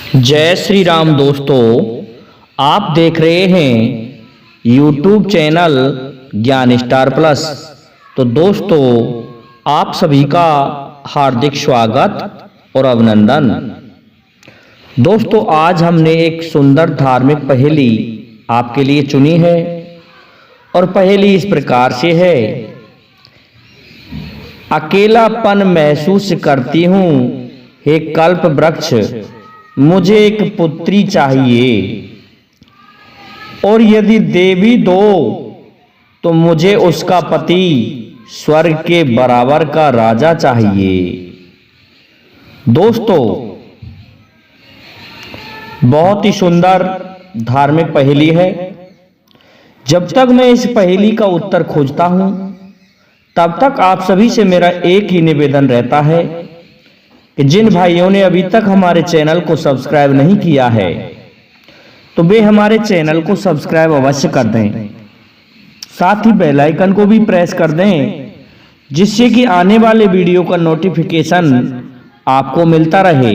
जय श्री राम दोस्तों, आप देख रहे हैं YouTube चैनल ज्ञान स्टार प्लस। तो दोस्तों, आप सभी का हार्दिक स्वागत और अभिनंदन। दोस्तों, आज हमने एक सुंदर धार्मिक पहेली आपके लिए चुनी है और पहेली इस प्रकार से है। अकेलापन महसूस करती हूँ, हे कल्प वृक्ष, मुझे एक पुत्री चाहिए, और यदि देवी दो तो मुझे उसका पति स्वर्ग के बराबर का राजा चाहिए। दोस्तों, बहुत ही सुंदर धार्मिक पहेली है। जब तक मैं इस पहेली का उत्तर खोजता हूं, तब तक आप सभी से मेरा एक ही निवेदन रहता है कि जिन भाइयों ने अभी तक हमारे चैनल को सब्सक्राइब नहीं किया है, तो वे हमारे चैनल को सब्सक्राइब अवश्य कर दें। साथ ही बेल आइकन को भी प्रेस कर दें, जिससे कि आने वाले वीडियो का नोटिफिकेशन आपको मिलता रहे।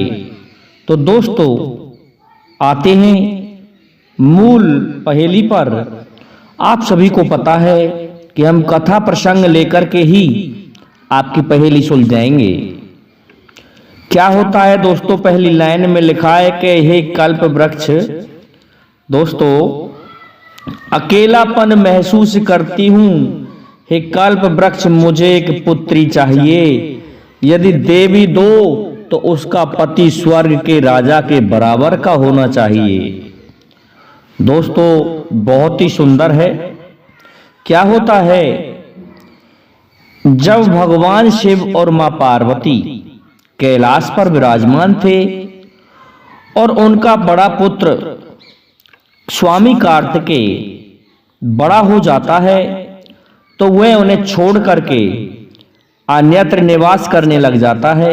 तो दोस्तों, आते हैं मूल पहेली पर। आप सभी को पता है कि हम कथा प्रसंग लेकर के ही आपकी पहेली सुलझाएंगे। क्या होता है दोस्तों, पहली लाइन में लिखा है कि हे कल्प वृक्ष, दोस्तों, अकेलापन महसूस करती हूं, हे कल्प वृक्ष, मुझे एक पुत्री चाहिए, यदि देवी दो तो उसका पति स्वर्ग के राजा के बराबर का होना चाहिए। दोस्तों, बहुत ही सुंदर है। क्या होता है, जब भगवान शिव और मां पार्वती कैलाश पर विराजमान थे और उनका बड़ा पुत्र स्वामी कार्तिकेय बड़ा हो जाता है, तो वह उन्हें छोड़ करके अन्यत्र निवास करने लग जाता है।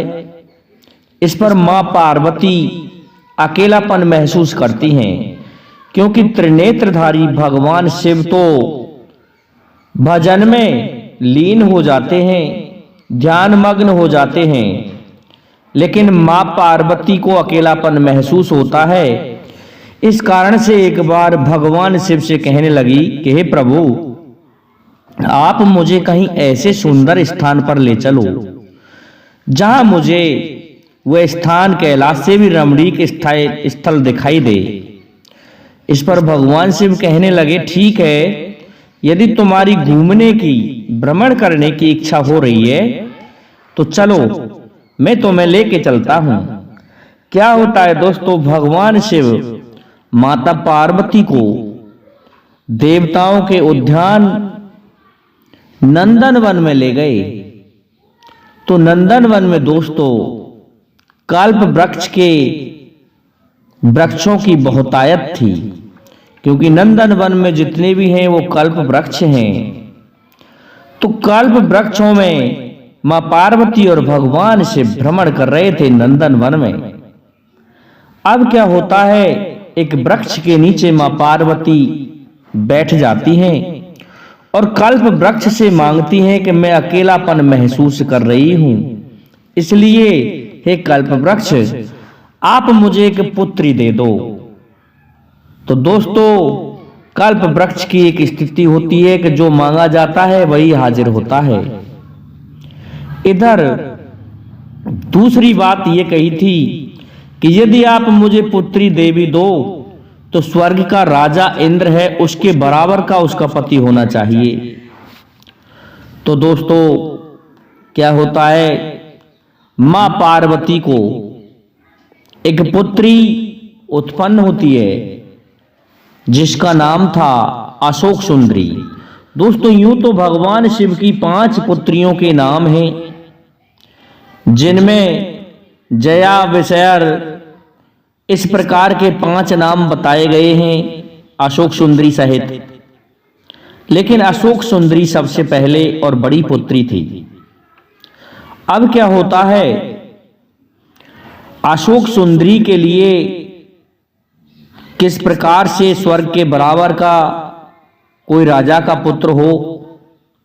इस पर मां पार्वती अकेलापन महसूस करती हैं, क्योंकि त्रिनेत्रधारी भगवान शिव तो भजन में लीन हो जाते हैं, ध्यान मग्न हो जाते हैं, लेकिन मां पार्वती को अकेलापन महसूस होता है। इस कारण से एक बार भगवान शिव से कहने लगी कि हे प्रभु, आप मुझे कहीं ऐसे सुंदर स्थान पर ले चलो जहां मुझे वह स्थान कैलाश से भी रमणीक स्थल दिखाई दे। इस पर भगवान शिव कहने लगे, ठीक है, यदि तुम्हारी घूमने की, भ्रमण करने की इच्छा हो रही है तो चलो, मैं तुम्हें लेके चलता हूं। क्या होता है दोस्तों, भगवान शिव माता पार्वती को देवताओं के उद्यान नंदनवन में ले गए। तो नंदनवन में दोस्तों कल्प वृक्ष के वृक्षों की बहुतायत थी, क्योंकि नंदनवन में जितने भी हैं वो कल्प वृक्ष हैं। तो कल्प वृक्षों में मां पार्वती और भगवान शिव भ्रमण कर रहे थे नंदनवन में। अब क्या होता है, एक वृक्ष के नीचे मां पार्वती बैठ जाती हैं और कल्प वृक्ष से मांगती हैं कि मैं अकेलापन महसूस कर रही हूं, इसलिए हे कल्प वृक्ष, आप मुझे एक पुत्री दे दो। तो दोस्तों, कल्प वृक्ष की एक स्थिति होती है कि जो मांगा जाता है वही हाजिर होता है। इधर दूसरी बात यह कही थी कि यदि आप मुझे पुत्री देवी दो तो स्वर्ग का राजा इंद्र है, उसके बराबर का उसका पति होना चाहिए। तो दोस्तों, क्या होता है, मां पार्वती को एक पुत्री उत्पन्न होती है जिसका नाम था अशोक सुंदरी। दोस्तों, यूं तो भगवान शिव की 5 पुत्रियों के नाम हैं, जिनमें जया, विषयर, इस प्रकार के 5 नाम बताए गए हैं अशोक सुंदरी सहित। लेकिन अशोक सुंदरी सबसे पहले और बड़ी पुत्री थी। अब क्या होता है, अशोक सुंदरी के लिए किस प्रकार से स्वर्ग के बराबर का कोई राजा का पुत्र हो,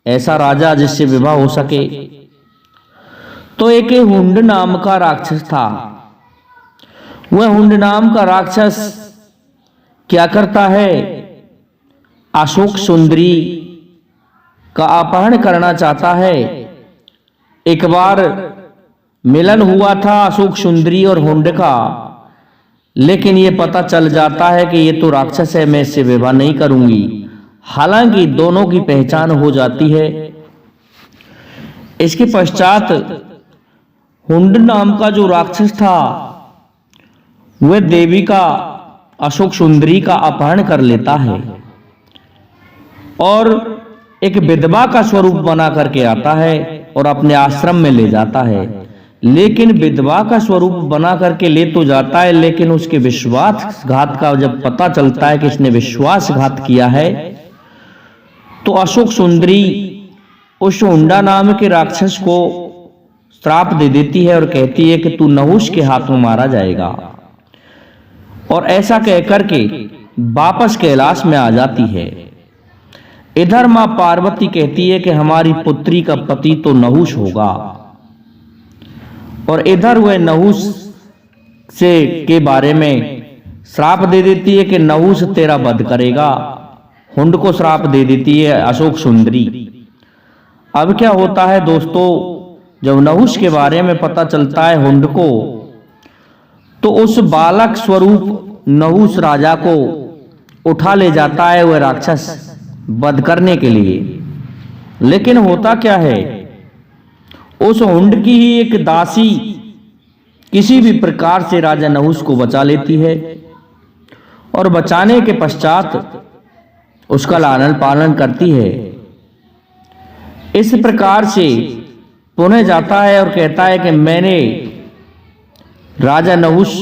ऐसा राजा जिससे विवाह हो सके। तो एक हुंड नाम का राक्षस था, वह हुंड नाम का राक्षस क्या करता है, अशोक सुंदरी का अपहरण करना चाहता है। एक बार मिलन हुआ था अशोक सुंदरी और हुंड का, लेकिन ये पता चल जाता है कि ये तो राक्षस है, मैं इससे विवाह नहीं करूंगी। हालांकि दोनों की पहचान हो जाती है। इसके पश्चात हुंड नाम का जो राक्षस था वह देवी का अशोक सुंदरी का अपहरण कर लेता है और एक विधवा का स्वरूप बना करके आता है और अपने आश्रम में ले जाता है। लेकिन विधवा का स्वरूप बना करके ले तो जाता है, लेकिन उसके विश्वासघात का जब पता चलता है कि इसने विश्वासघात किया है, तो अशोक सुंदरी उस हुंडा नाम के राक्षस को श्राप दे देती है और कहती है कि तू नहुष के हाथों मारा जाएगा। और ऐसा कहकर के वापस कैलाश में आ जाती है। इधर मां पार्वती कहती है कि हमारी पुत्री का पति तो नहुष होगा, और इधर वह नहुष से के बारे में श्राप दे देती है कि नहुष तेरा वध करेगा। हुंड को श्राप दे देती है अशोक सुंदरी। अब क्या होता है दोस्तों, जब नहुष के बारे में पता चलता है हुंड को, तो उस बालक स्वरूप नहुष राजा को उठा ले जाता है वह राक्षस वध करने के लिए। लेकिन होता क्या है, उस हुंड की ही एक दासी किसी भी प्रकार से राजा नहुष को बचा लेती है और बचाने के पश्चात उसका लालन पालन करती है। इस प्रकार से पुनः जाता है और कहता है कि मैंने राजा नहुष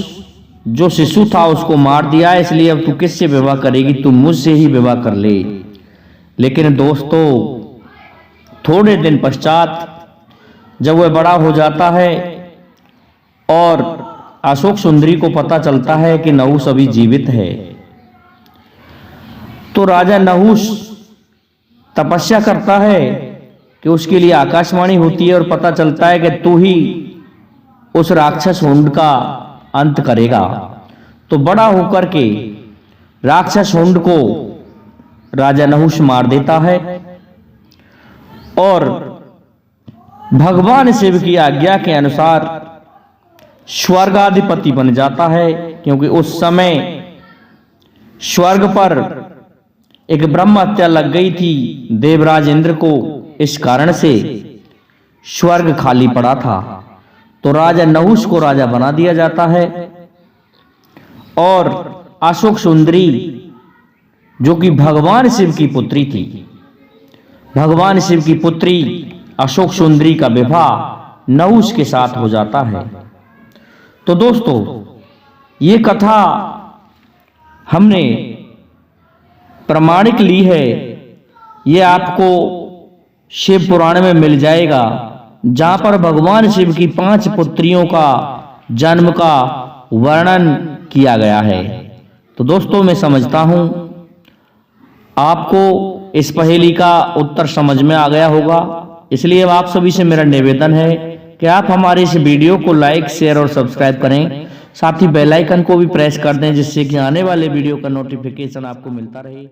जो शिशु था उसको मार दिया है, इसलिए अब तू किससे विवाह करेगी, तू मुझसे ही विवाह कर ले। लेकिन दोस्तों थोड़े दिन पश्चात जब वह बड़ा हो जाता है और अशोक सुंदरी को पता चलता है कि नहुष अभी जीवित है, तो राजा नहुष तपस्या करता है कि उसके लिए आकाशवाणी होती है और पता चलता है कि तू ही उस राक्षस हुंड का अंत करेगा। तो बड़ा होकर के राक्षस हुंड को राजा नहुष मार देता है और भगवान शिव की आज्ञा के अनुसार स्वर्गाधिपति बन जाता है। क्योंकि उस समय स्वर्ग पर एक ब्रह्म हत्या लग गई थी देवराज इंद्र को, इस कारण से स्वर्ग खाली पड़ा था। तो राजा नहुष को राजा बना दिया जाता है और अशोक सुंदरी जो कि भगवान शिव की पुत्री थी, भगवान शिव की पुत्री अशोक सुंदरी का विवाह नहुष के साथ हो जाता है। तो दोस्तों ये कथा हमने प्रमाणिक ली है, ये आपको शिव पुराण में मिल जाएगा, जहां पर भगवान शिव की 5 पुत्रियों का जन्म का वर्णन किया गया है। तो दोस्तों मैं समझता हूं आपको इस पहेली का उत्तर समझ में आ गया होगा, इसलिए अब आप सभी से मेरा निवेदन है कि आप हमारे इस वीडियो को लाइक, शेयर और सब्सक्राइब करें, साथ ही बेल आइकन को भी प्रेस कर दें, जिससे कि आने वाले वीडियो का नोटिफिकेशन आपको मिलता रहे।